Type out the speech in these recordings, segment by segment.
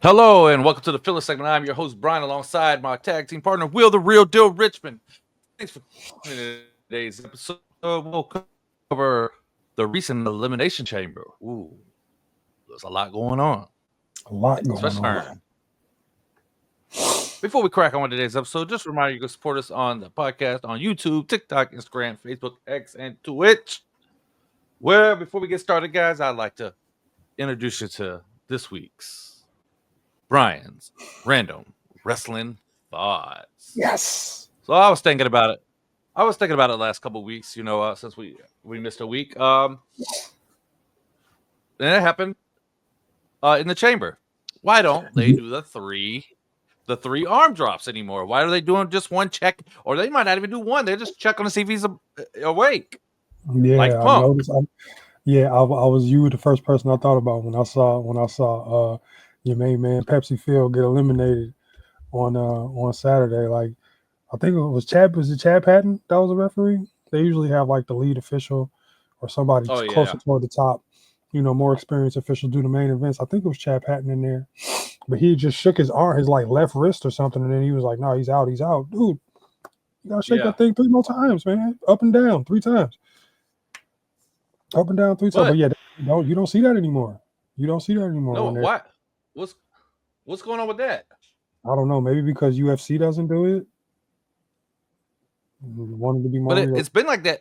Hello and welcome to the filler segment. I'm your host Brian, alongside my tag team partner Will, the Real Deal Richmond. Thanks for joining today's episode. We'll cover the recent Elimination Chamber. Ooh, there's a lot going on. A lot going Especially on. Before we crack on with today's episode, just a reminder you can support us on the podcast on YouTube, TikTok, Instagram, Facebook, X, and Twitch. Well, before we get started, guys, I'd like to introduce you to this week's Brian's Random Wrestling Thoughts. Yes. So I was thinking about it. The last couple of weeks, since we missed a week. And it happened in the chamber. Why don't they do the three arm drops anymore? Why are they doing just one check? Or they might not even do one. They're just checking to see if he's awake. Yeah, like I Punk. noticed. I was you the first person I thought about when I saw your main man Pepsi Phil get eliminated on Saturday. Like, I think it was Chad. Was it Chad Patton that was a referee? They usually have like the lead official or somebody closer toward the top. More experienced official do the main events. I think it was Chad Patton in there, but he just shook his arm, his like left wrist or something, and then he was like, "No, he's out, dude. You gotta shake that thing 3 more times, man. Up and down 3 times. Up and down 3 times." But yeah, you don't see that anymore. You don't see that anymore. No, what? What's going on with that? I don't know. Maybe because UFC doesn't do it. Wanted to be more. But it's been like that.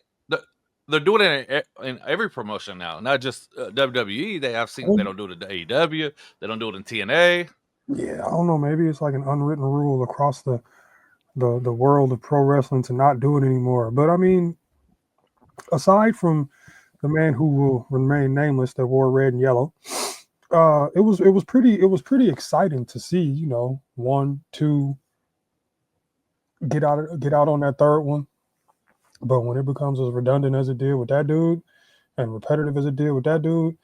They're doing it in every promotion now, not just WWE. I've seen they don't do it in AEW. They don't do it in TNA. Yeah, I don't know. Maybe it's like an unwritten rule across the world of pro wrestling to not do it anymore. But I mean, aside from the man who will remain nameless that wore red and yellow, it was pretty exciting to see. 1, 2 get out on that third one. But when it becomes as redundant as it did with that dude and repetitive as it did with that dude,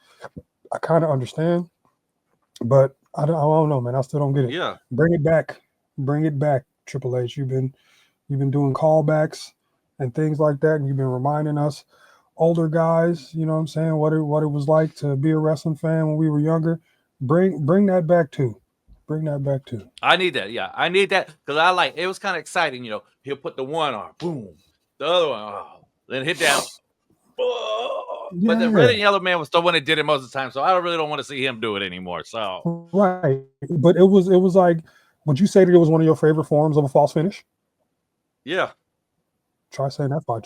I kind of understand. But I don't know, man. I still don't get it. Yeah. Bring it back, Triple H. You've been doing callbacks and things like that, and you've been reminding us older guys, you know what I'm saying, what it was like to be a wrestling fan when we were younger. Bring that back too. I need that. Yeah, I need that because it was kind of exciting. He'll put the one arm, boom, the other one, then hit down. Yeah. But the red and yellow man was the one that did it most of the time, so I really don't want to see him do it anymore. So right, but it was like, would you say that it was one of your favorite forms of a false finish? Yeah. Try saying that 5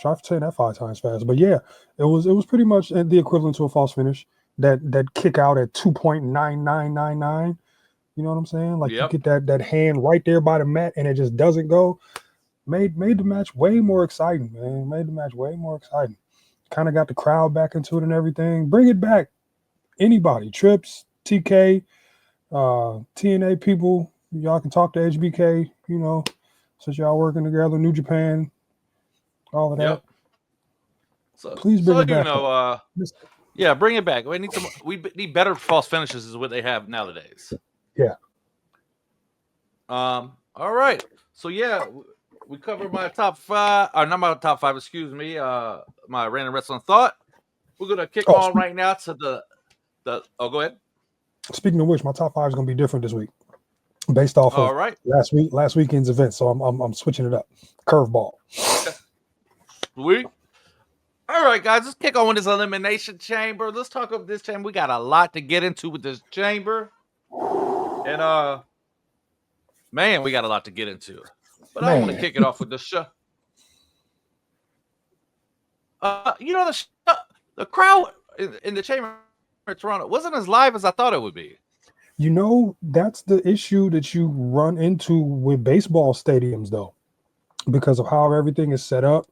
times fast. But yeah, it was pretty much the equivalent to a false finish. That kick out at 2.9999. You know what I'm saying? Like, you get that hand right there by the mat and it just doesn't go. Made the match way more exciting, man. Kind of got the crowd back into it and everything. Bring it back. Anybody, Trips, TK, TNA people, y'all can talk to HBK, since y'all working together, New Japan, all of that. Yep. So please bring it back. Yeah, bring it back. We need better false finishes is what they have nowadays. Yeah. All right. So yeah, we covered my top 5, or not my top 5, excuse me. My random wrestling thought. We're gonna kick on right now to the. Go ahead. Speaking of which, my top 5 is gonna be different this week, based off of last weekend's event. So I'm switching it up. Curveball. Okay. Sweet. All right, guys, let's kick on with this Elimination Chamber. Let's talk about this chamber. We got a lot to get into with this chamber. And man, we got a lot to get into. But I want to kick it off with the show. The crowd in the chamber in Toronto wasn't as live as I thought it would be. That's the issue that you run into with baseball stadiums, though, because of how everything is set up.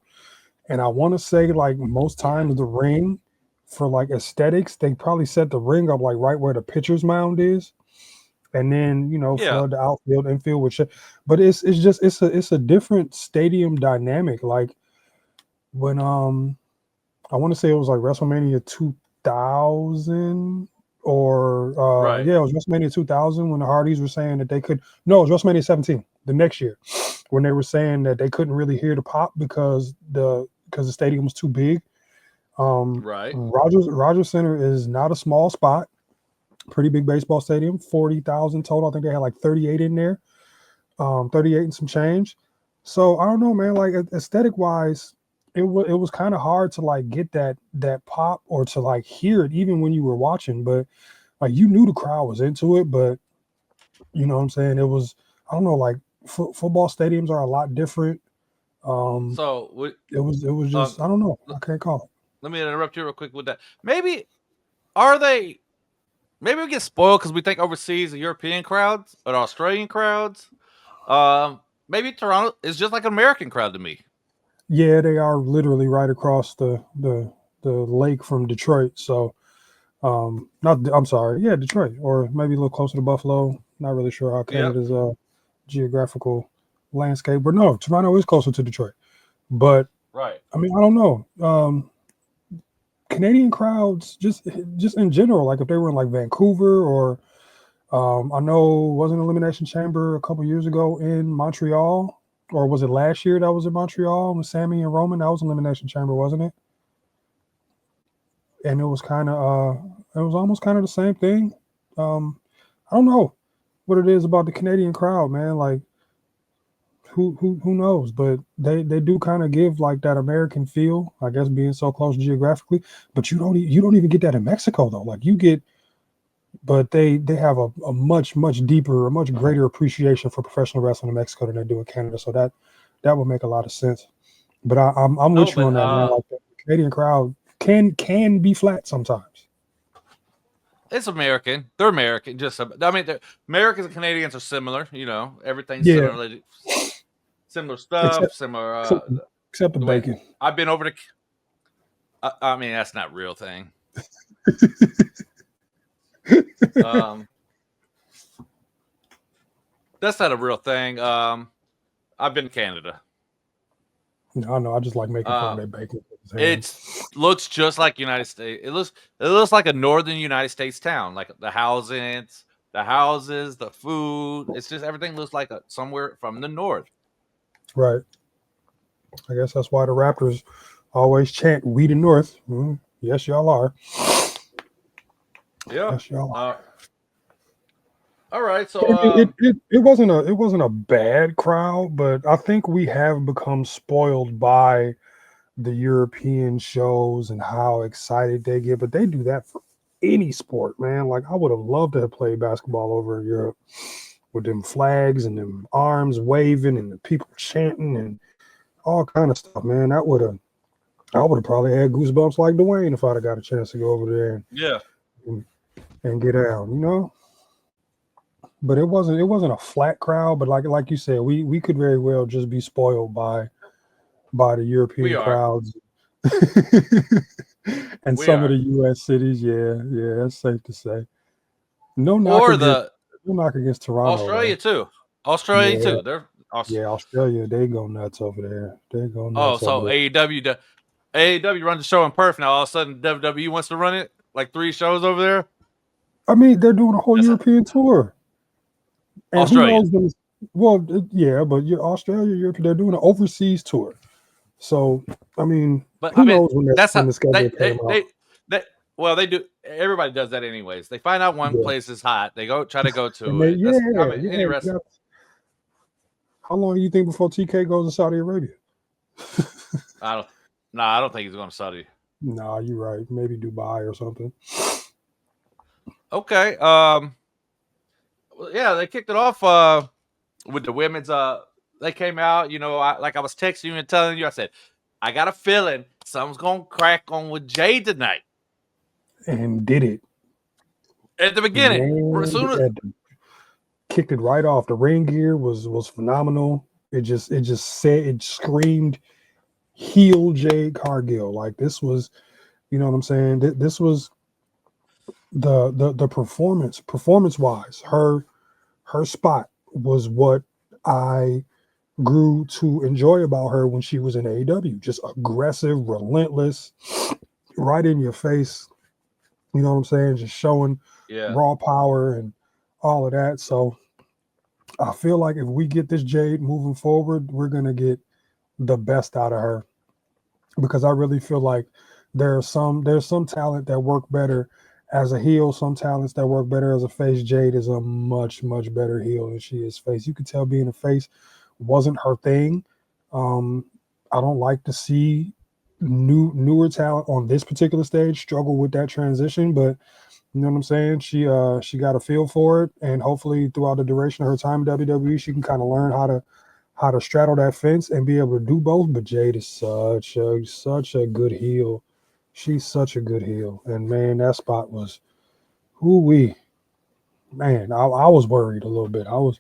And I want to say, like, most times the ring, for like aesthetics, they probably set the ring up like right where the pitcher's mound is, and then flood the outfield, infield with shit. But it's a different stadium dynamic. Like when I want to say it was like WrestleMania 2000 or it was WrestleMania 2000 when the Hardys were saying that they could. No, it was WrestleMania 17 the next year when they were saying that they couldn't really hear the pop because the stadium was too big. Right. Rogers Center is not a small spot, Pretty big baseball stadium, 40,000 total. I think they had like 38 in there, 38 and some change. So I don't know, man. Like aesthetic wise, it was kind of hard to like get that pop or to like hear it even when you were watching. But like you knew the crowd was into it, but you know what I'm saying? It was, I don't know, like football stadiums are a lot different. Um, So it was uh, just, I don't know. I can't call it. let me interrupt you real quick with that. Maybe are they? Maybe we get spoiled because we think overseas the European crowds or the Australian crowds. Maybe Toronto is just like an American crowd to me. Yeah, they are literally right across the lake from Detroit. So not I'm sorry, yeah, Detroit, or maybe a little closer to Buffalo. Not really sure how Yep. Canada's geographical landscape, but no, Toronto is closer to Detroit. But Right. I mean, I don't know. Canadian crowds, just in general, like if they were in like Vancouver or I know wasn't Elimination Chamber a couple years ago in Montreal, or was it last year that was in Montreal with Sammy and Roman? That was Elimination Chamber, wasn't it? And it was kind of it was almost kind of the same thing. I don't know what it is about the Canadian crowd, man. Like who knows? But they do kind of give like that American feel, I guess, being so close geographically. But you don't even get that in Mexico though. Like you get, but they have a much deeper, a much greater appreciation for professional wrestling in Mexico than they do in Canada. So that would make a lot of sense. But I'm No, with you but on that, man. Like the Canadian crowd can be flat sometimes. it's American. They're American. Just I mean, Americans and Canadians are similar. You know, everything's Yeah, similar stuff. except Similar. except, except the The way bacon. I've been over to. I mean, that's not a real thing. Um, that's not a real thing. I've been to Canada. No, no, I just like making fun of Uh, that bacon with his it hands. looks just like United States. It looks like a northern United States town. Like the houses, the food. It's just everything looks like somewhere from the north. Right. I guess that's why the Raptors always chant "We the North." Yes, y'all are. Yep. Yes, y'all are. All right. But So I mean, it wasn't a bad crowd, but I think we have become spoiled by the European shows and how excited they get. But they do that for any sport, man. Like I would have loved to have played basketball over in Europe with them flags and them arms waving and the people chanting and all kind of stuff, man. I would have probably had goosebumps like Dwayne if I'd have got a chance to go over there yeah. and, and get down, you know. But it wasn't a flat crowd, but like you said, we could very well just be spoiled by the We European are. crowds and We some of are. the U.S. cities. Yeah, yeah, that's safe to say. No knock Or against the no knock against Toronto Australia though. too. Australia Yeah, too. They're yeah, Australia, they go nuts over there. They go oh, nuts over so there. AEW runs the show in Perth now. All of a sudden, WWE wants to run it like 3 shows over there. I mean, they're doing a whole That's European tour. And who Australia. knows when? Well, yeah, but Australia, Europe, they're doing an overseas tour. So, I mean, But I who mean, knows that's when how the schedule came out? they well they do. Everybody does that anyways. They find out one Yeah, place is hot. They go try to go and to they, it. That's I yeah, mean yeah. any You rest. got, how long do you think before TK goes to Saudi Arabia? I don't. No, I don't think he's going to Saudi. Nah, you're right. Maybe Dubai or something. Okay. Yeah, they kicked it off with the women's. They came out. You know, like I was texting you and telling you. I said, I got a feeling something's going to crack on with Jay tonight. And did it. At the beginning, as Man, soon as kicked it right off. The ring gear was phenomenal. It just said, it screamed heel Jade Cargill. Like this was, you know what I'm saying? This was the performance wise. Her spot was what I grew to enjoy about her when she was in AEW. Just aggressive, relentless, right in your face. You know what I'm saying? Just showing yeah, raw power and all of that. So I feel like if we get this Jade moving forward, we're gonna get the best out of her, because I really feel like there's some talent that work better as a heel, some talents that work better as a face. Jade is a much, much better heel than she is face. You could tell being a face wasn't her thing. Um, I don't like to see newer talent on this particular stage struggle with that transition, but you know what I'm saying? She got a feel for it, and hopefully throughout the duration of her time in WWE, she can kind of learn how to straddle that fence and be able to do both. But Jade is such a good heel. She's such a good heel, and man, that spot was who we man. I was worried a little bit. I was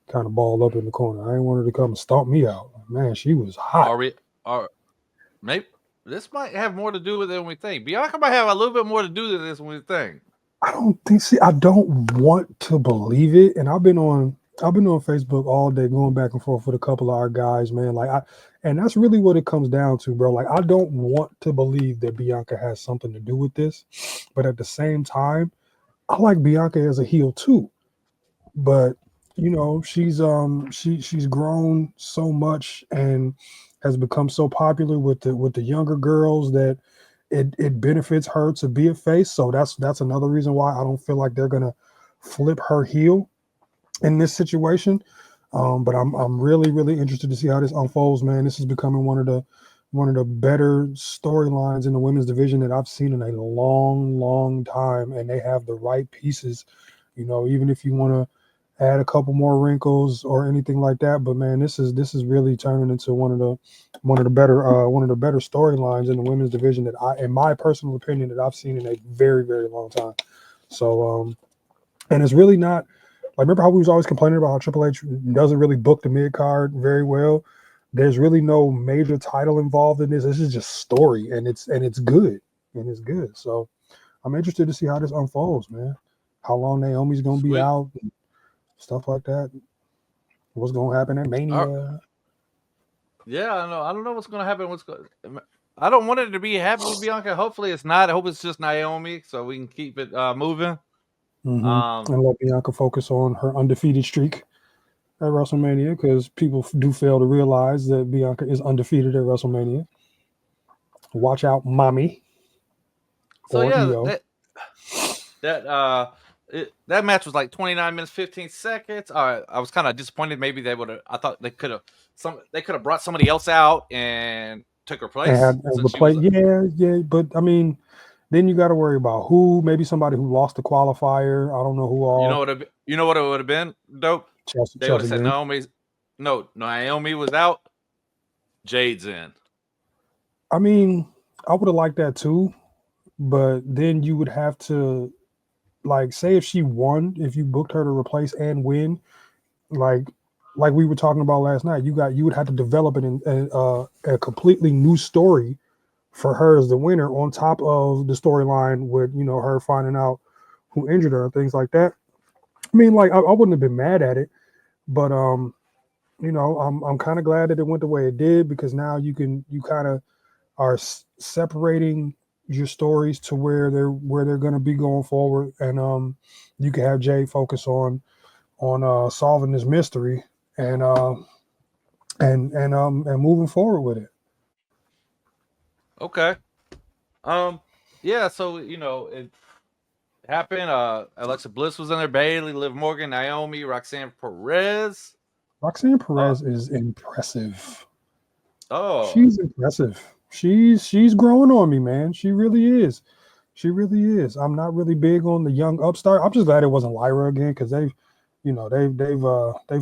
kind of balled up in the corner. I didn't want her to come and stomp me out. Man, she was hot. Are we? Are maybe this might have more to do with it than we think. Bianca might have a little bit more to do with this than we think. I don't think. See, I don't want to believe it, and I've been on Facebook all day going back and forth with a couple of our guys, man. And that's really what it comes down to, bro. Like, I don't want to believe that Bianca has something to do with this, but at the same time, I like Bianca as a heel too. But you know, she's grown so much and has become so popular with the younger girls that it benefits her to be a face. So that's another reason why I don't feel like they're gonna flip her heel in this situation. But I'm really interested to see how this unfolds, man. This is becoming one of the better storylines in the women's division that I've seen in a long time, and they have the right pieces. You know, even if you want to add a couple more wrinkles or anything like that, but man, this is really turning into one of the better storylines in the women's division that in my personal opinion, that I've seen in a very long time. So, and it's really not like, remember how we was always complaining about how Triple H doesn't really book the mid card very well. There's really no major title involved in this. This is just story, and it's good, and it's good. So I'm interested to see how this unfolds, man. How long Naomi's gonna be Sweet. out, and stuff like that. What's gonna happen at Mania? Yeah, I know. I don't know what's gonna happen. I don't want it to be happen with Bianca. Hopefully, it's not. I hope it's just Naomi, so we can keep it moving. And let Bianca focus on her undefeated streak at WrestleMania, because people do fail to realize that Bianca is undefeated at WrestleMania. Watch out, mommy So or yeah, EO. that match was like 29 minutes 15 seconds. I was kind of disappointed. Maybe they would have. I thought they could have brought somebody else out and took her And place had since she was. replay, yeah, but I mean, then you got to worry about who, maybe somebody who lost the qualifier. I don't know who all. You know what it would have been dope. They would have Chelsea said Green. Naomi was out. Jade's in. I mean, I would have liked that too, but then you would have to, like, say if she won, if you booked her to replace and win, like we were talking about last night, you would have to develop a completely new story for her as the winner, on top of the storyline with, you know, her finding out who injured her and things like that. I mean, like, I wouldn't have been mad at it, but you know, I'm kind of glad that it went the way it did, because now you kind of are separating your stories to where they're going to be going forward, and you can have Jay focus on solving this mystery, and and moving forward with it. Okay. Yeah. So it happened. Alexa Bliss was in there. Bailey, Liv Morgan, Naomi, Roxanne Perez. Roxanne Uh, Perez is impressive. oh, She's impressive. She's growing on me, man. She really is. She really is. I'm not really big on the young upstart. I'm just glad it wasn't Lyra again, because they've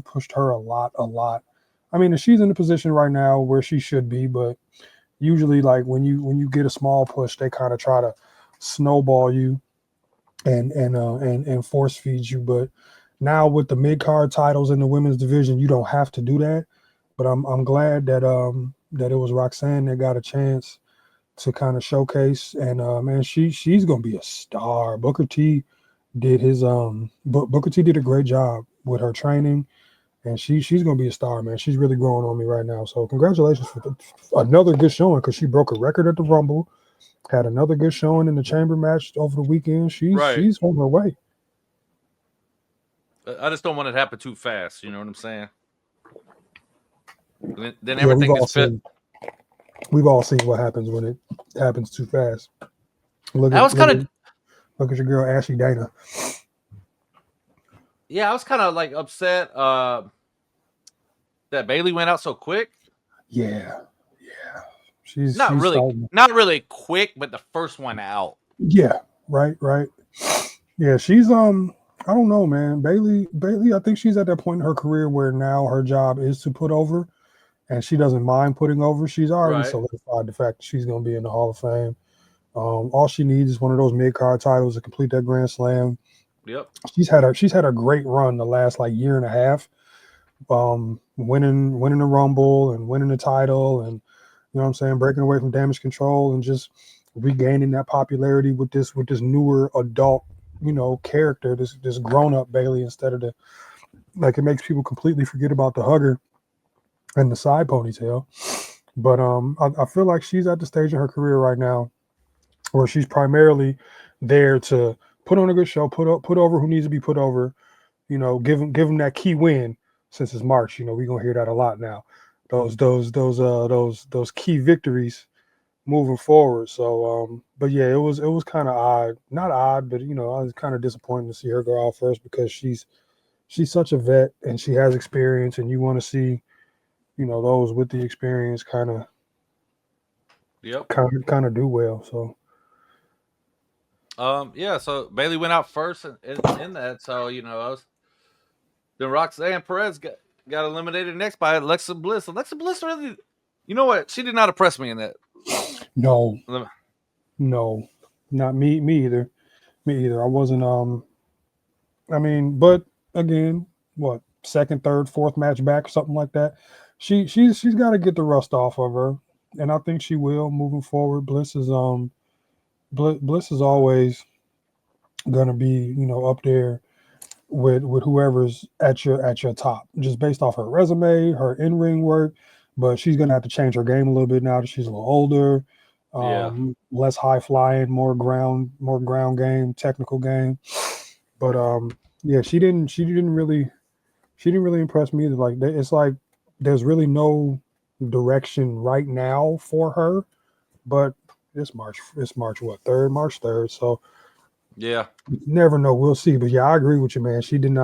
pushed her a lot. I mean, she's in the position right now where she should be, but usually, like, when you get a small push, they kind of try to snowball you and force feed you. But now with the mid card titles in the women's division, you don't have to do that. But I'm glad that it was Roxanne that got a chance to kind of showcase, and man, she's gonna be a star. Booker T did his Booker T did a great job with her training, and she's gonna be a star, man. She's really growing on me right now. So congratulations for another good showing, because she broke a record at the Rumble, had another good showing in the chamber match over the weekend. right. She's on her way. I just don't want it to happen too fast. You know what I'm saying? Then Yeah, everything gets fit. we've all seen what happens when it happens too fast. Look I at was look kind at of Look at your girl Ashley Dana. Yeah, I was kind of like upset that Bailey went out so quick. Yeah, yeah. She's starting. Not really quick, but the first one out. Yeah, right, right. Yeah, she's I don't know, man. Bailey, I think she's at that point in her career where now her job is to put over, and she doesn't mind putting over. She's already Right. solidified the fact that she's going to be in the Hall of Fame. All she needs is one of those mid card titles to complete that Grand Slam. Yep. She's had a great run the last like year and a half, winning the Rumble and winning the title, and you know what I'm saying, breaking away from Damage Control and just regaining that popularity with this newer adult, character, this grown up Bailey instead of the like it makes people completely forget about the hugger and the side ponytail. But I feel like she's at the stage in her career right now where she's primarily there to put on a good show, put over who needs to be put over, give them that key win since it's March. We're gonna hear that a lot now. Those key victories moving forward. So but yeah, it was kind of odd. Not odd, but I was kind of disappointed to see her go out first because she's such a vet and she has experience and you want to see, those with the experience Yep. kind of do well. So Yeah. So Bailey went out first in that. So then Roxanne Perez got eliminated next by Alexa Bliss. Alexa Bliss really, you know what? She did not impress me in that. no, no, not me either. Me either. I wasn't I mean, but again, what, second, third, fourth match back, something like that. She's got to get the rust off of her, and I think she will moving forward. Bliss is always gonna be up there with whoever's at your top, just based off her resume, her in ring work. But she's gonna have to change her game a little bit now that she's a little older, Yeah. less high flying, more ground game, technical game. But yeah, she didn't really impress me either. Like it's like there's really no direction right now for her. But it's March what, third, March 3rd. So Yeah. you never know. We'll see. But yeah, I agree with you, man. She didn't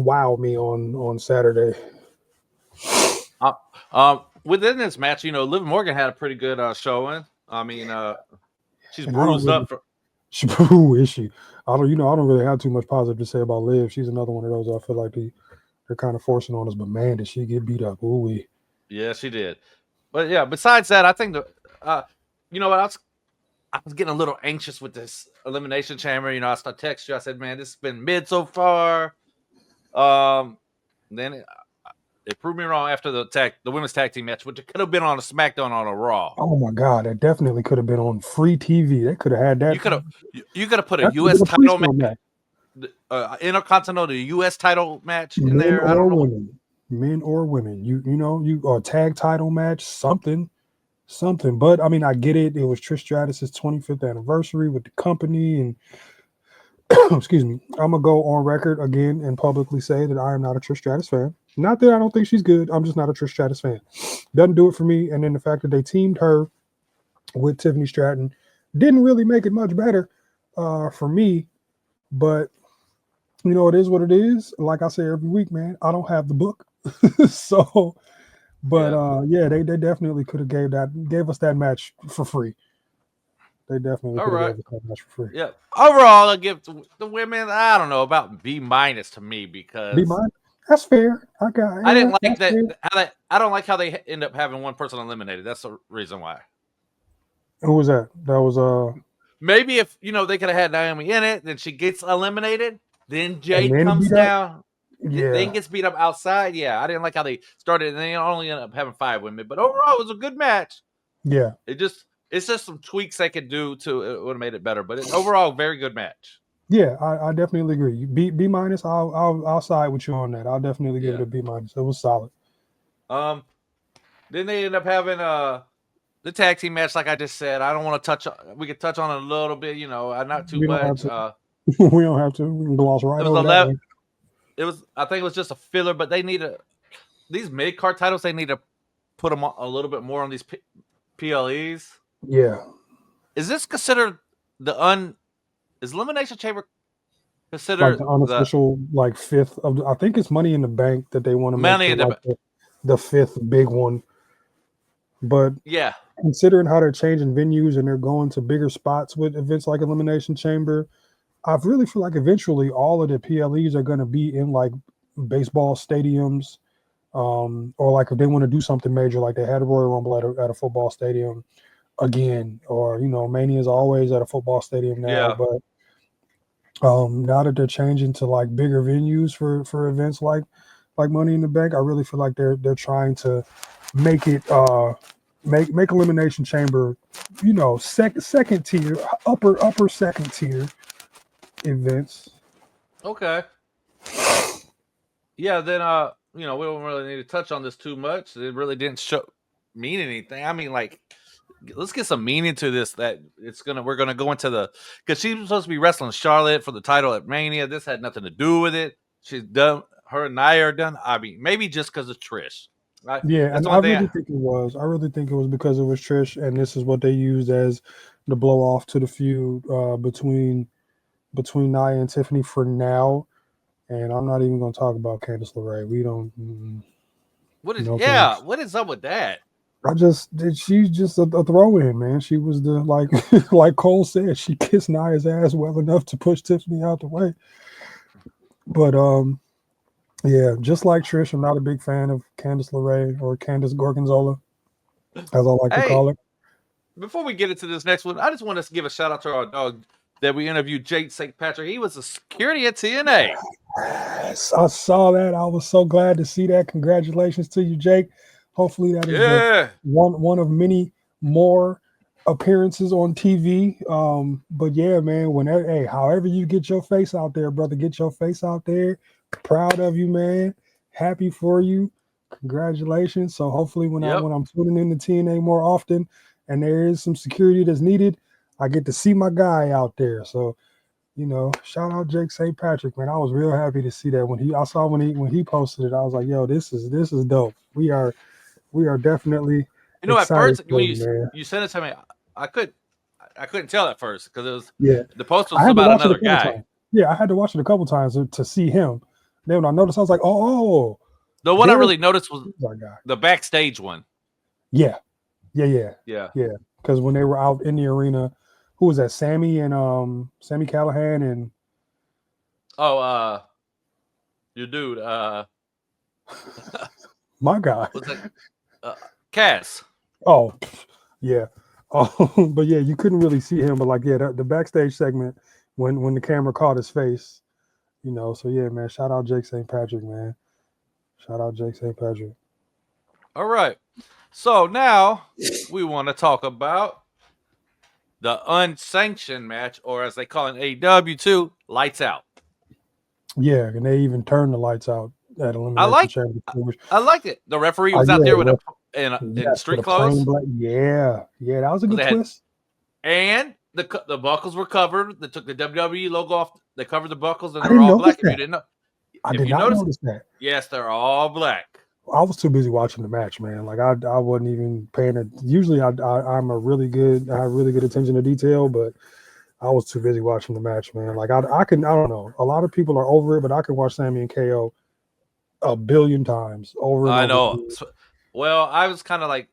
wow me on Saturday. Within this match, Liv Morgan had a pretty good showing. I mean, she's And I don't bruised really up for. who is she? I don't really have too much positive to say about Liv. She's another one of those I feel like they're kind of forcing on us, but man, did she get beat up. Ooh wee. Yeah, she did. But yeah, besides that, I think you know what, I was getting a little anxious with this elimination chamber. I started text you. I said, man, this has been mid so far. Then it proved me wrong after the women's tag team match, which it could have been on a SmackDown on a Raw. Oh my God, that definitely could have been on free TV. They could have had that. You could have put a That could have U.S. been a title pre-show match, match. Intercontinental U.S. title match in Men there. I don't or know. women, men or women. You or tag title match, something. But I mean, I get it. It was Trish Stratus's 25th anniversary with the company, and excuse me, I'm gonna go on record again and publicly say that I am not a Trish Stratus fan. Not that I don't think she's good. I'm just not a Trish Stratus fan. Doesn't do it for me. And then the fact that they teamed her with Tiffany Stratton didn't really make it much better for me. But it is what it is. Like I say every week, man, I don't have the book, so. But Yeah. yeah, they definitely could have gave us that match for free. They definitely All could have right. gave us that match for free. Yeah. Overall, I give the women, I don't know, about B minus to me Be because mine. That's fair. I got. I Yeah, didn't like that's that. fair. I don't like how they end up having one person eliminated. That's the reason why. Who was that? That was Maybe if they could have had Naomi in it, then she gets eliminated. Then and Jade then comes beat up. down, then Yeah, gets beat up outside. Yeah, I didn't like how they started, and they only ended up having 5 women. But overall, it was a good match. yeah, It's just some tweaks they could do to it would have made it better. But overall, very good match. yeah. I definitely agree. B minus. I'll side with you on that. I'll definitely give it Yeah. a B minus. It was solid. Um. Then they end up having the tag team match, like I just said. I don't want to touch. We could touch on it a little bit. Not too We don't have much. to. We don't have to. We can gloss right It was over that 11. one. It was. I think it was just a filler, but they need these mid card titles. They need to put them a little bit more on these PLEs. Yeah. Is this considered the is Elimination Chamber Like considered the the unofficial, like fifth of I think it's Money in the Bank that they want to make Money in the the fifth big one. But yeah. considering how they're changing venues and they're going to bigger spots with events like Elimination Chamber, I really feel like eventually all of the PLEs are going to be in like baseball stadiums, or like if they want to do something major, like they had a Royal Rumble at a football stadium again, or Mania is always at a football stadium now. Yeah. But now that they're changing to like bigger venues for events like Money in the Bank, I really feel like they're trying to make it make Elimination Chamber, second tier, upper second tier events. Okay. Yeah, then we don't really need to touch on this too much. It really didn't mean anything. I mean, like, let's get some meaning to this. That we're gonna go into because she was supposed to be wrestling Charlotte for the title at Mania. This had nothing to do with it. She's done. Her and Nia are done. I mean, maybe just because of Trish. Right? Yeah, That's and the I only thing. really think it was. I really think it was because it was Trish, and this is what they used as the blow off to the feud between Nia and Tiffany for now. And I'm not even going to talk about Candice LeRae. We don't. What is No thanks. what is up with that? She's just a throw in, man. She was the like Cole said, she kissed Nia's ass well enough to push Tiffany out the way. But yeah, just like Trish, I'm not a big fan of Candice LeRae or Candice Gorgonzola, as I like to Hey, call it. before we get into this next one, I just want to give a shout out to our dog that we interviewed, Jake St. Patrick. He was a security at TNA. Yes, I saw that. I was so glad to see that. Congratulations to you, Jake. Hopefully that is the one of many more appearances on TV. But yeah, man, whenever however you get your face out there, brother, get your face out there. Proud of you, man. Happy for you. Congratulations. So hopefully when I'm tuning in to TNA more often and there is some security that's needed, I get to see my guy out there. So shout out Jake St. Patrick, man. I was real happy to see that when he posted it. I was like, yo, this is dope. We are definitely At excited first for when man. you sent it to me, I couldn't tell at first because it was the post I was had to about watch it a another couple guy. times. Yeah, I had to watch it a couple times to see him. Then when I noticed, I was like, oh. The one I really noticed was our guy. the backstage one. Yeah. Because when they were out in the arena, who was that? Sammy and Sammy Callahan and your dude, my guy. what's that? Cass. Oh, yeah. Oh, but yeah, you couldn't really see him, but like, yeah, the backstage segment when the camera caught his face, So yeah, man, shout out Jake St. Patrick, man. Shout out Jake St. Patrick. All right, so now we want to talk about the unsanctioned match, or as they call it in AEW too, lights out. Yeah, and they even turned the lights out at Elimination Chamber. I liked it. The referee was out there with in street clothes. Yeah, that was a good twist. And the buckles were covered. They took the WWE logo off. They covered the buckles, and they're all black. If you didn't know, I did not notice that. Yes, they're all black. I was too busy watching the match, man. Like I wasn't even paying it. Usually, I have really good attention to detail, but I was too busy watching the match, man. Like I don't know. A lot of people are over it, but I can watch Sammy and KO a billion times over and over. I know. Well, I was kind of like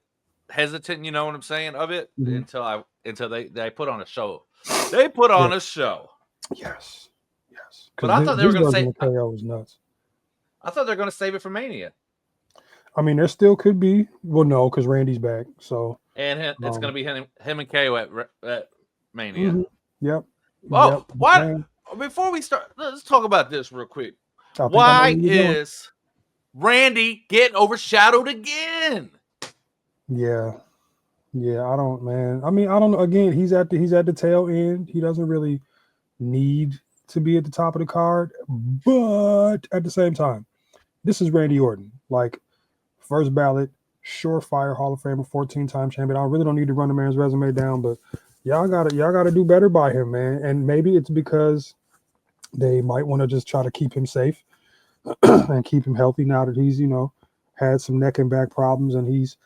hesitant, you know what I'm saying, of it until they put on a show. They put on a show. Yes. But I thought they were going to say KO was nuts. I thought they were going to save it for Mania. I mean, there still could be. Well, no, because Randy's back. So and it's going to be him and KO at Mania. Mm-hmm. Yep. Oh, why? Before we start, let's talk about this real quick. Why is Randy getting overshadowed again? Yeah, I don't, man. I mean, I don't know. Again, he's at the tail end. He doesn't really need to be at the top of the card, but at the same time, this is Randy Orton, like first ballot, surefire Hall of Famer, 14-time champion. I really don't need to run the man's resume down, but y'all gotta do better by him, man. And maybe it's because they might want to just try to keep him safe and keep him healthy now that he's had some neck and back problems and he's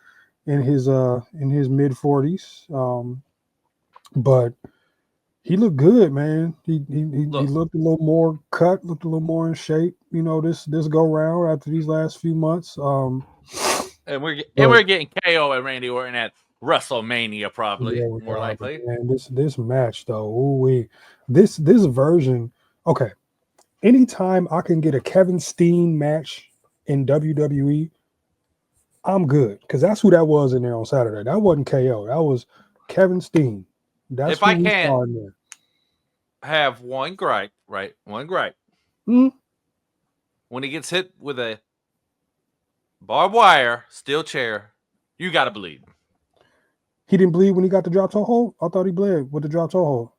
in his mid 40s. But He looked good, man. He Look, looked a little more cut, looked a little more in shape. This go round after these last few months. and But we're getting KO and Randy Orton at WrestleMania, yeah, probably we more are. But likely. man, this match though, this version. Okay, anytime I can get a Kevin Steen match in WWE, I'm good because that's who that was in there on Saturday. That wasn't KO. That was Kevin Steen. That's If who I we can saw in there. have one gripe, right? One gripe. Hmm? When he gets hit with a barbed wire steel chair, you got to bleed. He didn't bleed when he got the drop toe hold. I thought he bled with the drop toe hold.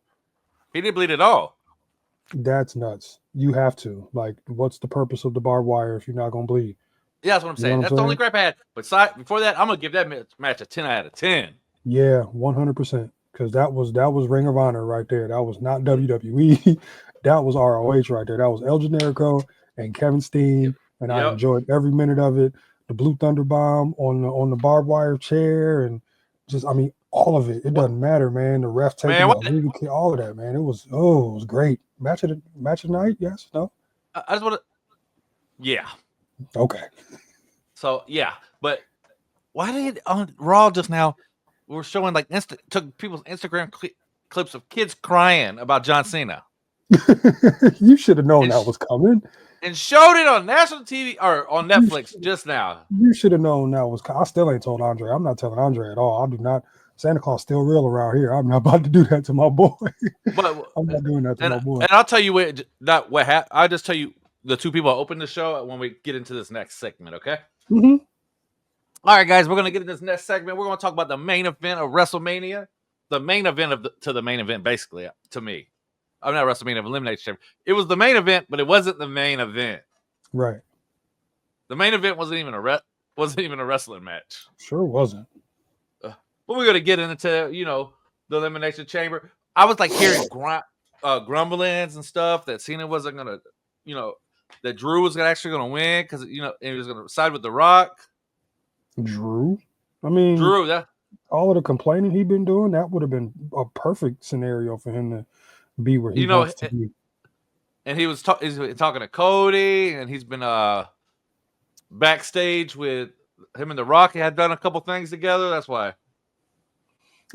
He didn't bleed at all. That's nuts. You have to. Like, what's the purpose of the barbed wire if you're not gonna bleed? Yeah, that's what I'm You know saying. what I'm That's the only saying? gripe I had. But before that, I'm gonna give that match a 10 out of 10. Yeah, 100%. Because that was Ring of Honor right there. That was not WWE. That was ROH right there. That was El Generico and Kevin Steen, and I Yep. enjoyed every minute of it. The Blue Thunder Bomb on the barbed wire chair, and just all of it. It What doesn't matter, man. The ref taking man? the What? illegal kick, all of that, man. It was great. Match of the night. Yes, no, I just want to. Yeah. okay. So yeah, but why did on Raw just now we're showing like took people's Instagram clips of kids crying about John Cena You should have known and that was coming. and showed it on national TV or on You Netflix just now. You should have known that was. I still ain't told Andre. I'm not telling Andre at all. I do not. Santa Claus still real around here. I'm not about to do that to my boy. But I'm not doing that to my boy. I'll tell you what happened. I'll just tell you the two people that opened the show when we get into this next segment. Okay. Mm-hmm. All right, guys, we're gonna get into this next segment. We're gonna talk about the main event of WrestleMania, the main event to the main event, basically. To me, I'm not WrestleMania of Elimination. It was the main event, but it wasn't the main event. Right. The main event wasn't even a wrestling match. Sure wasn't. But we're gonna get into the Elimination Chamber. I was like hearing grumblings and stuff that Cena wasn't gonna, that Drew was actually gonna win because and he was gonna side with The Rock. Drew. I mean, Drew, that all of the complaining he'd been doing, that would have been a perfect scenario for him to be where he wants to be. And he's talking to Cody, and he's been backstage with him and The Rock. He had done a couple things together. That's why.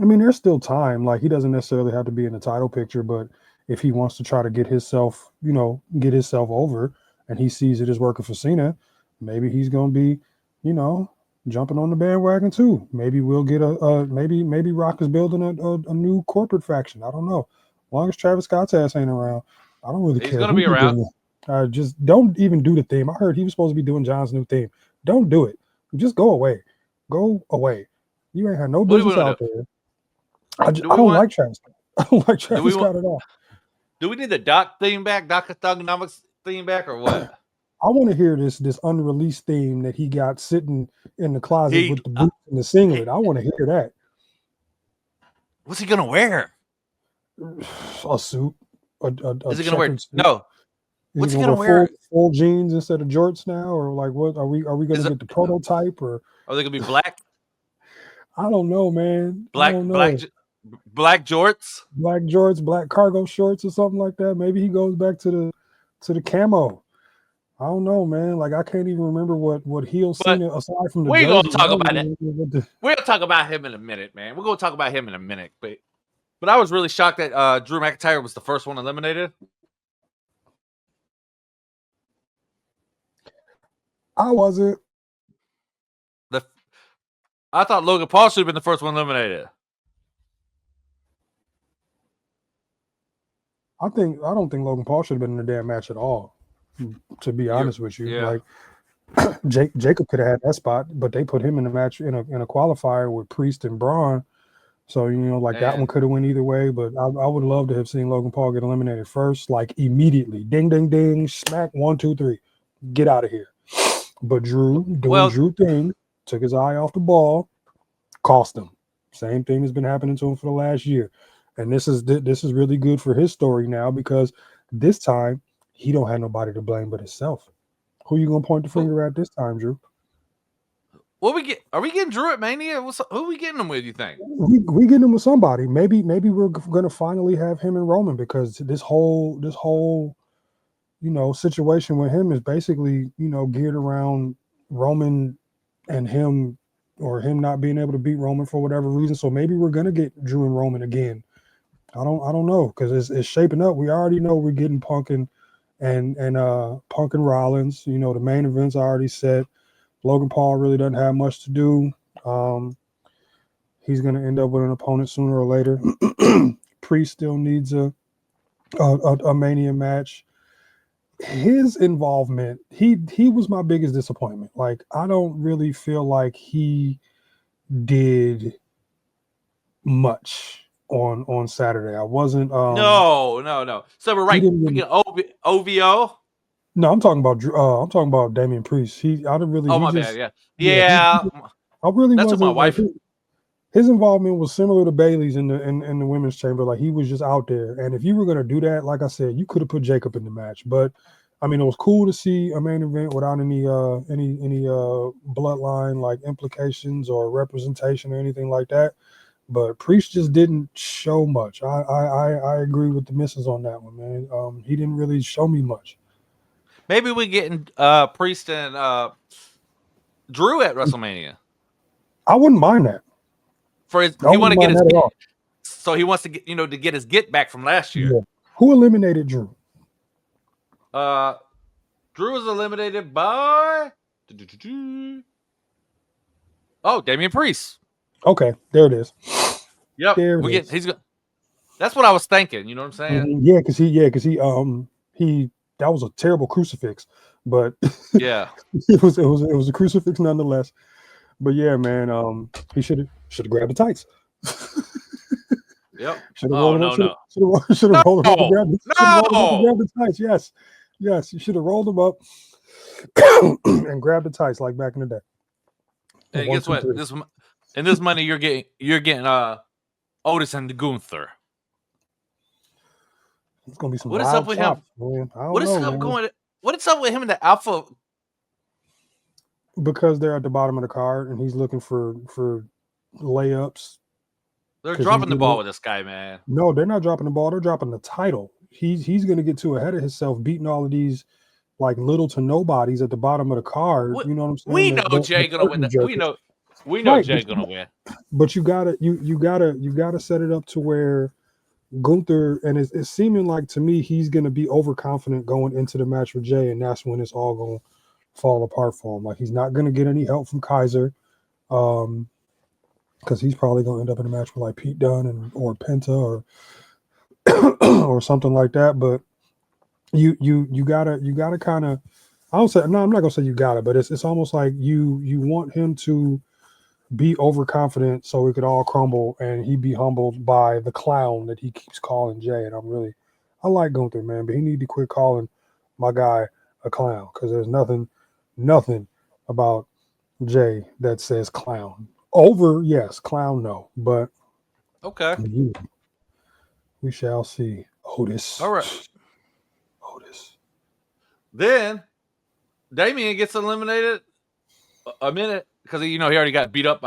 I mean, there's still time. Like, he doesn't necessarily have to be in the title picture, but if he wants to try to get himself over, and he sees it as working for Cena, maybe he's going to be, jumping on the bandwagon too. Maybe we'll get maybe Rock is building a new corporate faction. I don't know. As long as Travis Scott's ass ain't around, I don't really He's care gonna who be you around. bring. Just don't even do the theme. I heard he was supposed to be doing John's new theme. Don't do it. Just go away. Go away. You ain't had no What do we business want to out do? there. I don't like Travis Scott. I don't like Travis Scott at all. Do we need the Doc theme back? Doc Thugonomics theme back, or what? I want to hear this unreleased theme that he got sitting in the closet with the boots and the singlet. I want to hear that. What's he gonna wear? A suit. Is he gonna wear? Suit. No. What's he gonna wear? Full jeans instead of jorts now, or like what? Are we gonna get the prototype, or are they gonna be black? I don't know, man. Black jorts, black jorts, black cargo shorts, or something like that. Maybe he goes back to the camo. I don't know, man. Like, I can't even remember what heel Cena aside from the jersey. We're gonna talk about that. We're gonna talk about him in a minute, man. We're gonna talk about him in a minute, but I was really shocked that Drew McIntyre was the first one eliminated. I wasn't. I thought Logan Paul should have been the first one eliminated. I don't think Logan Paul should have been in the damn match at all. To be honest with you, yeah. Like Jacob could have had that spot, but they put him in the match in a qualifier with Priest and Braun. So that one could have went either way. But I would love to have seen Logan Paul get eliminated first, like immediately. Ding, ding, ding, smack, 1, 2, 3, get out of here. But Drew doing Drew thing, took his eye off the ball, cost him. Same thing has been happening to him for the last year. And this is really good for his story now, because this time he don't have nobody to blame but himself. Who you gonna point the finger at this time, Drew? What we get? Are we getting Drew at Mania? Who are we getting him with? You think? We getting him with somebody. Maybe we're gonna finally have him and Roman, because this whole situation with him is basically geared around Roman and him, or him not being able to beat Roman for whatever reason. So maybe we're gonna get Drew and Roman again. I don't know, because it's shaping up. We already know we're getting Punk and Punk and Rollins. The main events are already set. Logan Paul really doesn't have much to do. He's gonna end up with an opponent sooner or later. Priest still needs a Mania match. His involvement, he was my biggest disappointment. Like, I don't really feel like he did much on Saturday. I wasn't No. So we're he right. didn't We really, get OVO. no, I'm talking about I'm talking about Damian Priest. I didn't really Oh he my bad. just Yeah. yeah, Yeah. I really That's what my wasn't like wife. his involvement was similar to Bailey's in the women's chamber. Like, he was just out there. And if you were gonna do that, like I said, you could have put Jacob in the match. But I mean, it was cool to see a main event without any bloodline like implications or representation or anything like that. But Priest just didn't show much. I agree with the missus on that one, man. He didn't really show me much. Maybe we getting Priest and Drew at WrestleMania I wouldn't mind that. for his. I He want wouldn't to get mind his that at get. all. So he wants to get to get his get back from last year. Yeah. Who eliminated Drew? Uh, Drew was eliminated by Damian Priest. Okay, there it is. Yep, There it is. he's. That's what I was thinking. You know what I'm saying? Mhm. Yeah, because he that was a terrible crucifix, but Yeah. it was a crucifix nonetheless. But yeah, man, he should have grabbed the tights. Yep. Should have Oh rolled him up. no no Should have rolled him up and grabbed. Should have rolled him up and no. grabbed the tights. Yes. You should have rolled him up and grabbed the tights like back in the day. And One, guess two, what? three. This money you're getting Otis and Gunther. It's gonna be some What is up wild with him? chops, man. I What don't is know, up man. going? What is up with him and the Alpha? Because they're at the bottom of the card and he's looking for layups. They're 'Cause he's dropping the getting ball it. with this guy, man. No, they're not dropping the ball. They're dropping the title. He's going to get too ahead of himself, beating all of these like little to nobodies at the bottom of the card. You know what I'm saying? We know Jay gonna win. We know Right, Jay gonna win. but you gotta set it up to where Gunther, and it's seeming like to me he's going to be overconfident going into the match with Jay, and that's when it's all going to fall apart for him. Like, he's not going to get any help from Kaiser. Because he's probably going to end up in a match with like Pete Dunne or Penta or or something like that. But you gotta kind of, I don't say, no, I'm not gonna say you gotta, but it's almost like you want him to be overconfident so it could all crumble and he be humbled by the clown that he keeps calling Jay. And I like Gunther, man, but he need to quit calling my guy a clown, because there's nothing about Jay that says clown. Over, yes. Clown, no. But Okay. we shall see. Otis. All right. Then Damien gets eliminated a minute because he already got beat up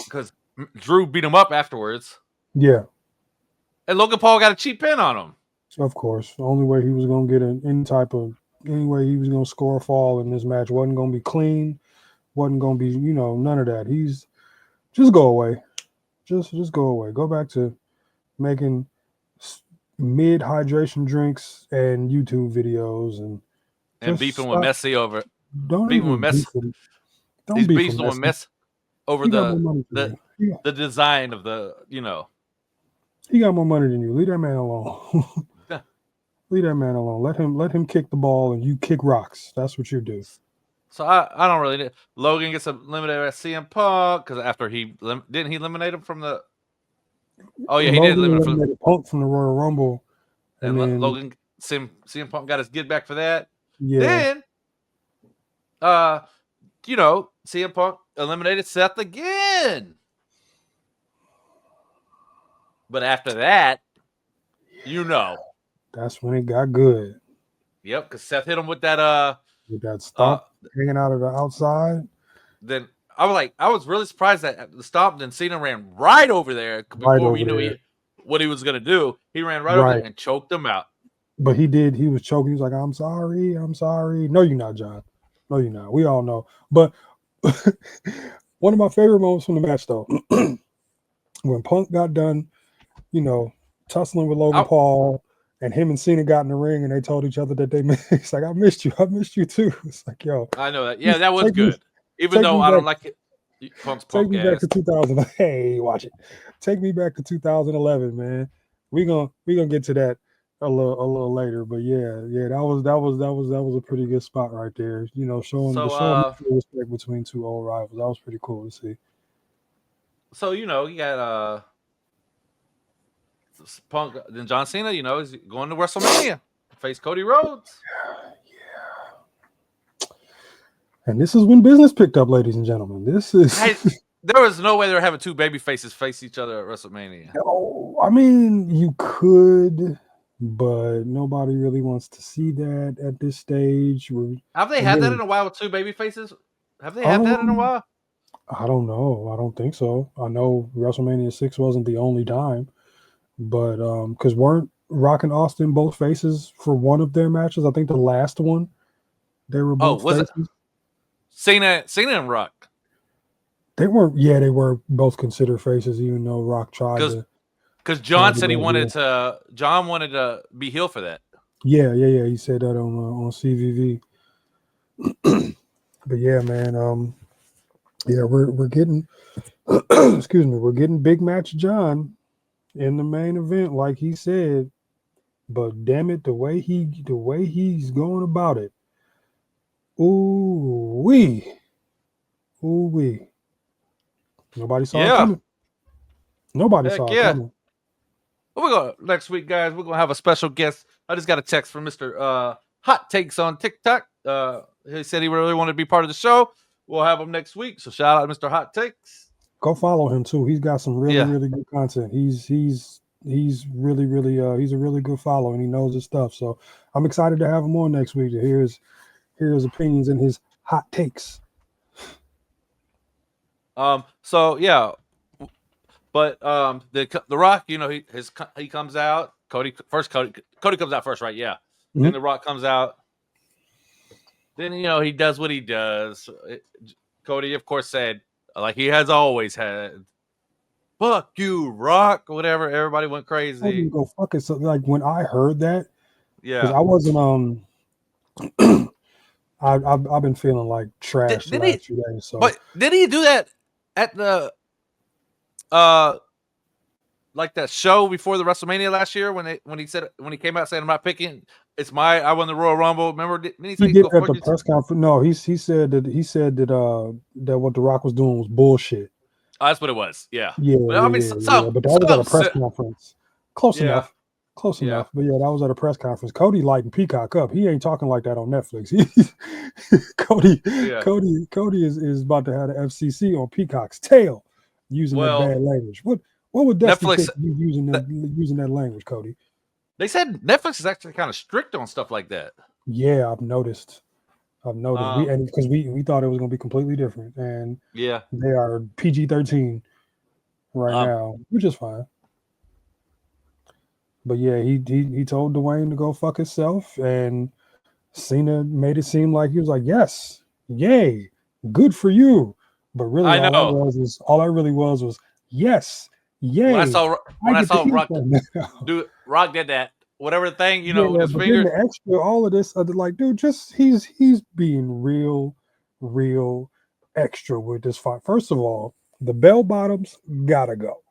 because Drew beat him up afterwards. Yeah. And Logan Paul got a cheap pin on him. Of course. The only way he was going to get any way he was going to score a fall in this match wasn't going to be clean. Wasn't going to be, none of that. He's just go away. Just go away. Go back to making mid hydration drinks and YouTube videos and beefing with Messi over. Don't beefing even with Messi. He's beefing with Messi over the design of the. He got more money than you. Leave that man alone. Leave that man alone. Let him kick the ball and you kick rocks. That's what you do. So I don't really. Logan gets eliminated by CM Punk because after didn't he eliminate him from the. Oh yeah, he did eliminate Punk from the Royal Rumble, and then Logan CM Punk got his get back for that. Yeah. Then, CM Punk eliminated Seth again. But after that, that's when it got good. Yep, because Seth hit him with that stump hanging out of the outside. Then I was really surprised that at the stomp, then Cena ran right over there Right before we over knew there. what he was gonna do. He ran right over Right. there and choked him out. But he did. He was choking. He was like, "I'm sorry. I'm sorry." No, you're not, John. No, you're not. We all know. But one of my favorite moments from the match, though, when Punk got done, tussling with Logan I, Paul, and him and Cena got in the ring, and they told each other that they missed. It's like, I missed you too. It's like, yo, I know that. Yeah, just that was take me, good. Even take though me I back, don't like it, Punk's take punk me back ass. to 2000. Hey, watch it. Take me back to 2011, man. We gonna get to that a little later, but yeah, that was a pretty good spot right there. Showing So mutual respect between two old rivals. That was pretty cool to see. so you got Punk, then John Cena, is going to WrestleMania to face Cody Rhodes. And this is when business picked up, ladies and gentlemen. This is There was no way they were having two baby faces face each other at WrestleMania. Oh, I mean, you could, but nobody really wants to see that at this stage. Have they had that in Again, a while with two baby faces? Have they had that in a um, while? I don't know. I don't think so. I know WrestleMania 6 wasn't the only time, but because weren't Rock and Austin both faces for one of their matches? I think the last one they were Oh, both was it faces. Cena and Rock? They weren't. Yeah, they were both considered faces, even though Rock tried Because to John said he go wanted heel. to. John wanted to be heel for that. Yeah. He said that on CVV. But yeah, man. Yeah, we're getting excuse me, we're getting big match John in the main event, like he said. But damn it, the way he's going about it. Ooh wee. Ooh wee. Nobody saw it Yeah, coming. Nobody heck saw it yeah. coming. We're gonna next week, guys. We're gonna have a special guest. I just got a text from Mister Hot Takes on TikTok. He said he really wanted to be part of the show. We'll have him next week. So shout out to Mister Hot Takes. Go follow him too. He's got some really, Yeah. really good content. He's really, really he's a really good follow and he knows his stuff. So I'm excited to have him on next week to hear his opinions and his hot takes. So yeah, but the Rock, he comes out. Cody comes out first, right? Yeah. Mhm. Then the Rock comes out. Then he does what he does. Cody, of course, said like he has always had, "Fuck you, Rock," or whatever. Everybody went Told him crazy. to go fuck it. So like when I heard that, because Yeah. I wasn't I've been feeling like trash the Did he? last few days. So But did he do that at the uh like that show before the WrestleMania last year when he came out saying I'm not picking, I won the Royal Rumble. Remember? Didn't he he say did go at fuck the you? press conference. No, he said that what The Rock was doing was bullshit. Oh, that's what it was. Yeah. Yeah, But I yeah, mean, yeah, yeah. But that was at a press conference. Close Yeah. enough. Close Yeah. enough. But yeah, that was at a press conference. Cody lighting Peacock up. He ain't talking like that on Netflix. Cody, Yeah. Cody is about to have the FCC on Peacock's tail using that Well, bad language. What would Dusty Netflix. think you using that language, Cody? They said Netflix is actually kind of strict on stuff like that. Yeah, I've noticed. We Um. and because we thought it was gonna be completely different, and Yeah. they are PG-13 right Um. now, which is fine. But yeah, he told Dwayne to go fuck himself, and Cena made it seem like he was like, "Yes, yay, good for you." But really, I know. all that really was, "Yes, When I yay, saw I when I get the saw heel Rock turn now." do Rock did that whatever thing, with Yeah, his but then finger. the extra, all of this, like, dude, just he's being real extra with this fight. First of all, the bell bottoms gotta go.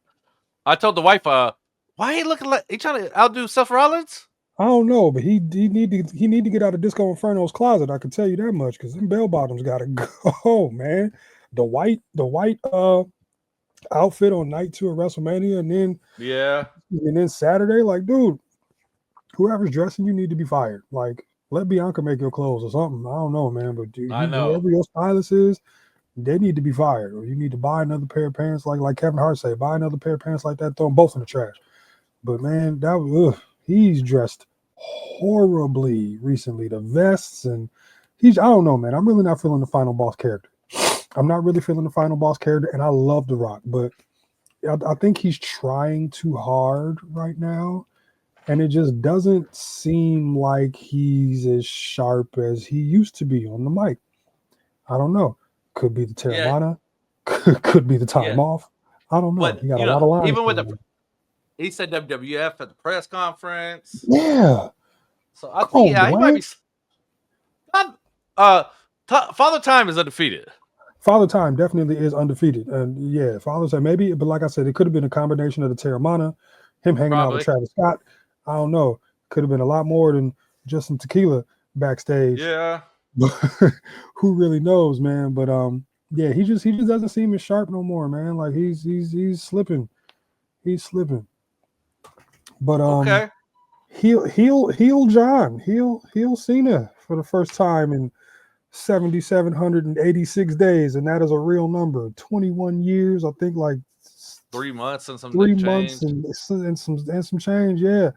I told the wife, why he looking like he trying to outdo Seth Rollins? I don't know, but he need to get out of Disco Inferno's closet. I can tell you that much because them bell bottoms gotta go, man. The white outfit on night 2 of WrestleMania, Yeah. and then Saturday, like, dude, whoever's dressing you need to be fired. Like, let Bianca make your clothes or something. I don't know, man, but I know. whoever your stylist is, they need to be fired, or you need to buy another pair of pants, like Kevin Hart say, buy another pair of pants like that, throw them both in the trash. But man, he's dressed horribly recently. The vests and I don't know, man. I'm really not feeling the final boss character. I'm not really feeling the final boss character, and I love The Rock, but I think he's trying too hard right now, and it just doesn't seem like he's as sharp as he used to be on the mic. I don't know. Could be the Yeah, Terramana, could be the yeah. time off. I don't know. But He got a lot of lines even with coming in. he said WWF at the press conference. Yeah, So I come think on, he might be. Dwayne. Uh, Father Time is undefeated. Father Time definitely is undefeated, and yeah, Father Time maybe, but like I said, it could have been a combination of the Terramana, him hanging out with Probably. Travis Scott. I don't know. Could have been a lot more than just some tequila backstage. Yeah. Who really knows, man? But yeah, he just doesn't seem as sharp no more, man. Like he's slipping, he's slipping. But Okay. heal John, heal Cena for the first time in 7,786 days, and that is a real number. 21 years, I think, like 3 months and some 3 months change. and some change. Yeah,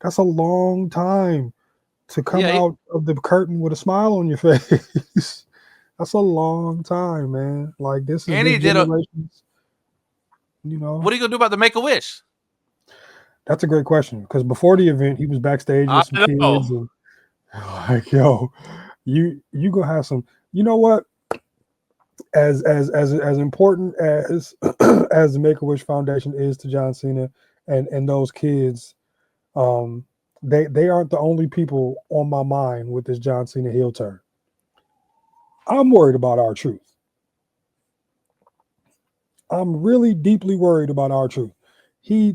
that's a long time to come Yeah. out of the curtain with a smile on your face. That's a long time, man. Like this is And this he did a. generation's. You know, What are you gonna do about the Make a Wish? that's a great question because before the event, he was backstage I with some know. kids and like, yo, you gonna have some. You know what? As important as as the Make a Wish Foundation is to John Cena and those kids, um, they aren't the only people on my mind with this John Cena heel turn. I'm worried about R-Truth. I'm really deeply worried about R-Truth. He,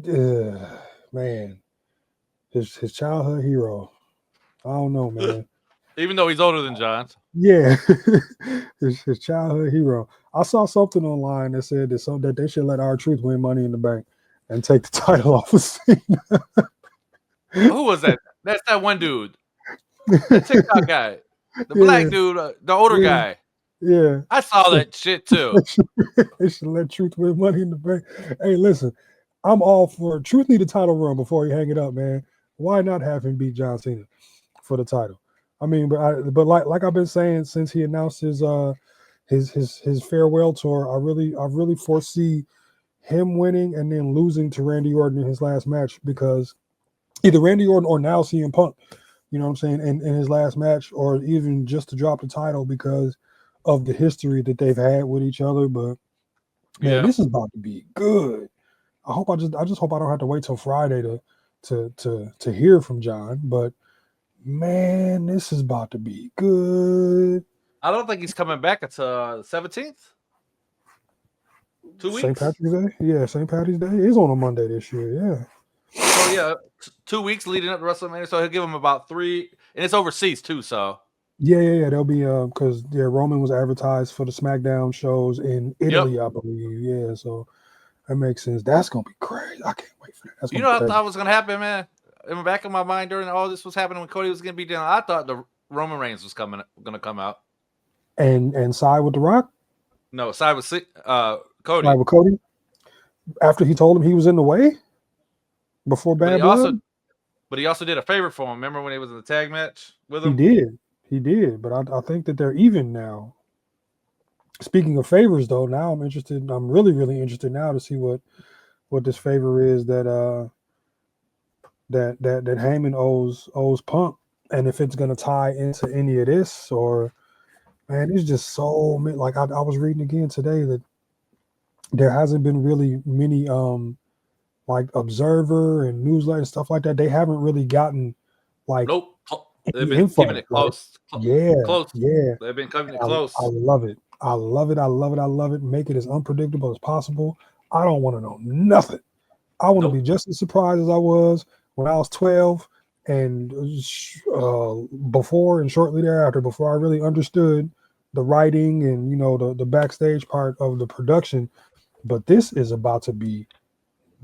man, his childhood hero. I don't know, man. Even though he's older than John. Yeah, his childhood hero. I saw something online that said that they should let R-Truth win Money in the Bank and take the title off of Cena. Who was that? That's that one dude. The TikTok guy. The Yeah, black dude, the older yeah, guy. yeah. I saw that shit too. They should let Truth win Money in the Bank. Hey, listen, I'm all for Truth need a title run before he hang it up, man. Why not have him beat John Cena for the title? I mean, but like I've been saying since he announced his farewell tour, I really foresee him winning and then losing to Randy Orton in his last match because either Randy Orton or now CM Punk, you know what I'm saying, in his last match, or even just to drop the title because of the history that they've had with each other. But man, Yeah. this is about to be good. I just hope I don't have to wait till Friday to hear from John. But man, this is about to be good. I don't think he's coming back until the 17th. 2 St. weeks. Patrick's Day, yeah, St. Patrick's Day is on a Monday this year, yeah. So yeah, 2 weeks leading up to WrestleMania. So he'll give him about 3, and it's overseas too. So Yeah. They'll be because Roman was advertised for the SmackDown shows in yep. Italy, I believe. Yeah, so that makes sense. That's gonna be crazy. I can't wait for that. That's You gonna know be what I crazy. thought was gonna happen, man? In the back of my mind during all this was happening when Cody was gonna be down, I thought the Roman Reigns was gonna come out. And side with The Rock, No, side with Cody. side with Cody. After he told him he was in the way before But Bad Blood, he also did a favor for him. Remember when he was in the tag match with he him? did. He did. But I think that they're even now. Speaking of favors, though, now I'm interested. I'm really, really interested now to see what this favor is that Heyman owes Punk, and if it's gonna tie into any of this, or man, it's just so many. Like I was reading again today that there hasn't been really many like Observer and newsletter and stuff like that. They haven't really gotten like Nope. They've any been keeping info. it Like close. yeah, Close. yeah. They've been keeping it I close. love it. I love it. I love it. I love it. Make it as unpredictable as possible. I don't want to know nothing. I want to be Nope. just as surprised as I was when I was 12 and before and shortly thereafter, before I really understood the writing and the backstage part of the production. But this is about to be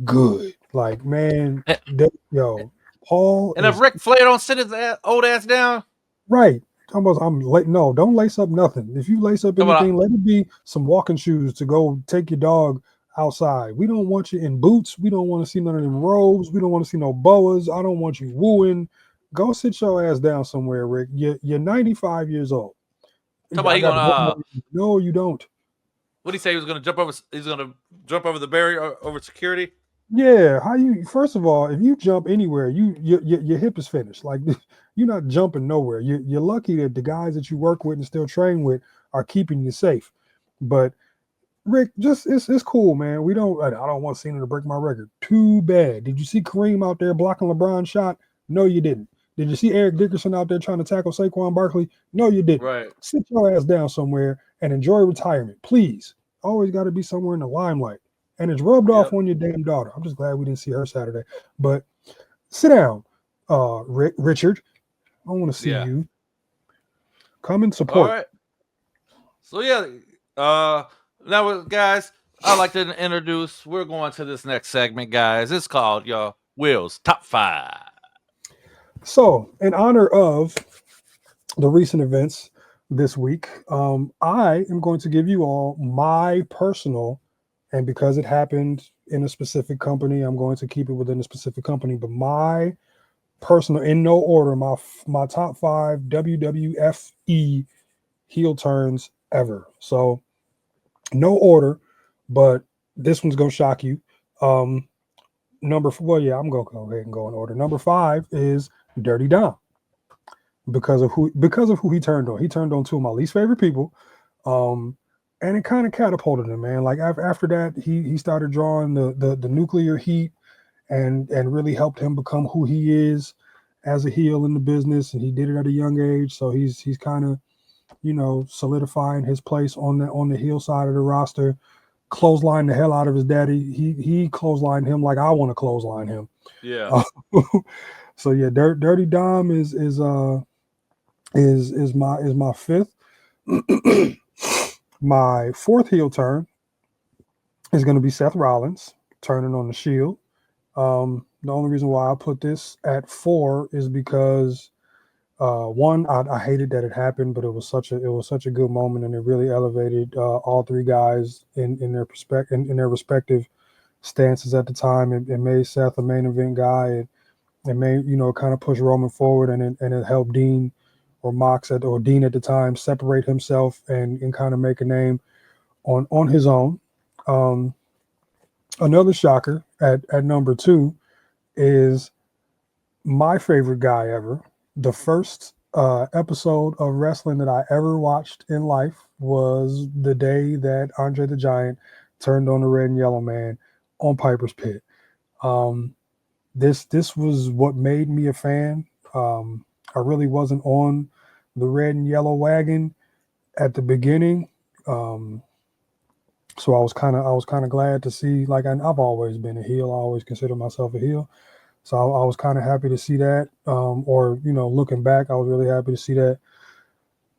good. Like man, And Paul if is Ric Flair don't sit his old ass down, right. Almost, I'm late. No, don't lace up nothing. If you lace up come on. anything, let it be some walking shoes to go take your dog outside. We don't want you in boots. We don't want to see none of them robes. We don't want to see no boas. I don't want you wooing. Go sit your ass down somewhere, Rick. You're 95 years old. Come on, I he got more gonna money. No, you don't. What did he say? He was going to jump over? He's going to jump over the barrier over security. Yeah, how you? First of all, if you jump anywhere, your hip is finished. Like you're not jumping nowhere. You're lucky that the guys that you work with and still train with are keeping you safe. But Rick, just it's cool, man. We don't. I don't want Cena to break my record. Too bad. Did you see Kareem out there blocking LeBron's shot? No, you didn't. Did you see Eric Dickerson out there trying to tackle Saquon Barkley? No, you didn't. Right. Sit your ass down somewhere and enjoy retirement, please. Always got to be somewhere in the limelight, and it's rubbed off Yep. on your damn daughter. I'm just glad we didn't see her Saturday. But sit down, Richard. I want to see Yeah. you. Come and All support. right. So yeah, now guys, I'd like to introduce. We're going to this next segment, guys. It's called your Will's Top 5. So, in honor of the recent events this week, I am going to give you all my personal, and because it happened in a specific company, I'm going to keep it within a specific company, but my personal, in no order, my top 5 WWFE heel turns ever. So, no order, but this one's gonna shock you. Well, yeah, I'm gonna go ahead and go in order. Number 5 is Dirty Dom because of who he turned on. He turned on two of my least favorite people, and it kind of catapulted him, man. Like after that, he started drawing the nuclear heat and really helped him become who he is as a heel in the business, and he did it at a young age. So he's kind of solidifying his place on the heel side of the roster. Clothesline the hell out of his daddy. He clotheslined him like I want to clothesline him. Yeah. So yeah, Dirty Dom is my fifth. My fourth heel turn is going to be Seth Rollins turning on the Shield. The only reason why I put this at 4 is because one, I hated that it happened, but it was such a good moment, and it really elevated all three guys in their respective stances at the time. It made Seth a main event guy. It made kind of push Roman forward, and it helped Dean or Dean at the time separate himself and kind of make a name on his own. Another shocker at number 2 is my favorite guy ever. The first episode of wrestling that I ever watched in life was the day that Andre the Giant turned on the Red and Yellow Man on Piper's Pit. This was what made me a fan. I really wasn't on the red and yellow wagon at the beginning. So I was kind of glad to see, like, I've always been a heel. I always consider myself a heel. So I was kind of happy to see that. Looking back, I was really happy to see that.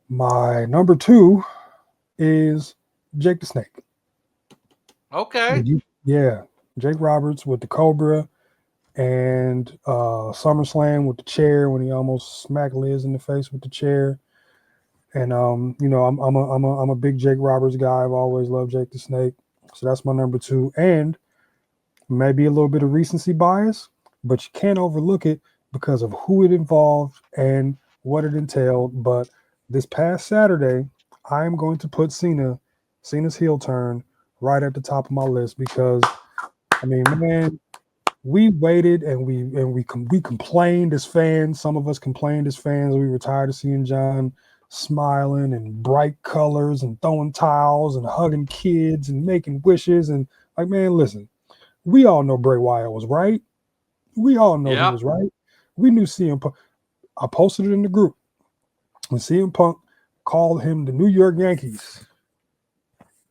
My number 2 is Jake the Snake. Okay. Yeah, Jake Roberts with the Cobra, and SummerSlam with the chair when he almost smacked Liz in the face with the chair. And I'm a big Jake Roberts guy. I've always loved Jake the Snake. So that's my number 2. And maybe a little bit of recency bias, but you can't overlook it because of who it involved and what it entailed. But this past Saturday, I am going to put Cena's heel turn right at the top of my list because, I mean, man, we waited and we complained as fans. Some of us complained as fans. We were tired of seeing John smiling and bright colors and throwing towels and hugging kids and making wishes. And like, man, listen, we all know Bray Wyatt was right. We all know he was right. We knew CM Punk. I posted it in the group when CM Punk called him the New York Yankees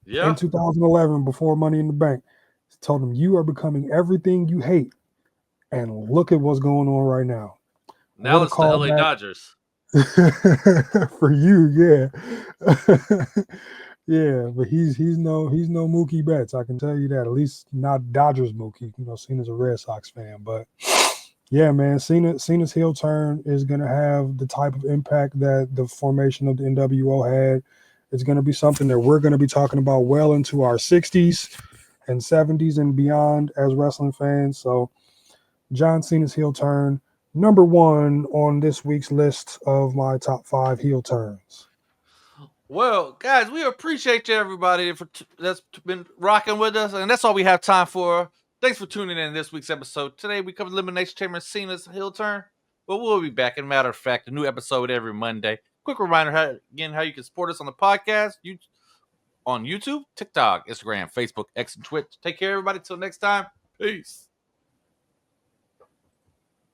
in 2011 before Money in the Bank. He told him, you are becoming everything you hate. And look at what's going on right now. Now it's the LA Dodgers. For you, yeah. Yeah, but he's no Mookie Betts. I can tell you that. At least not Dodgers Mookie. Cena's a Red Sox fan, but yeah, man, Cena's heel turn is gonna have the type of impact that the formation of the NWO had. It's gonna be something that we're gonna be talking about well into our 60s and 70s and beyond as wrestling fans. So John Cena's heel turn, number 1 on this week's list of my top 5 heel turns. Well, guys, we appreciate you, everybody, that's been rocking with us, and that's all we have time for. Thanks for tuning in this week's episode. Today we covered Elimination Chamber and Cena's heel turn, but we'll be back. In a matter of fact, a new episode every Monday. Quick reminder how you can support us on the podcast, on YouTube, TikTok, Instagram, Facebook, X, and Twitch. Take care, everybody. Till next time. Peace.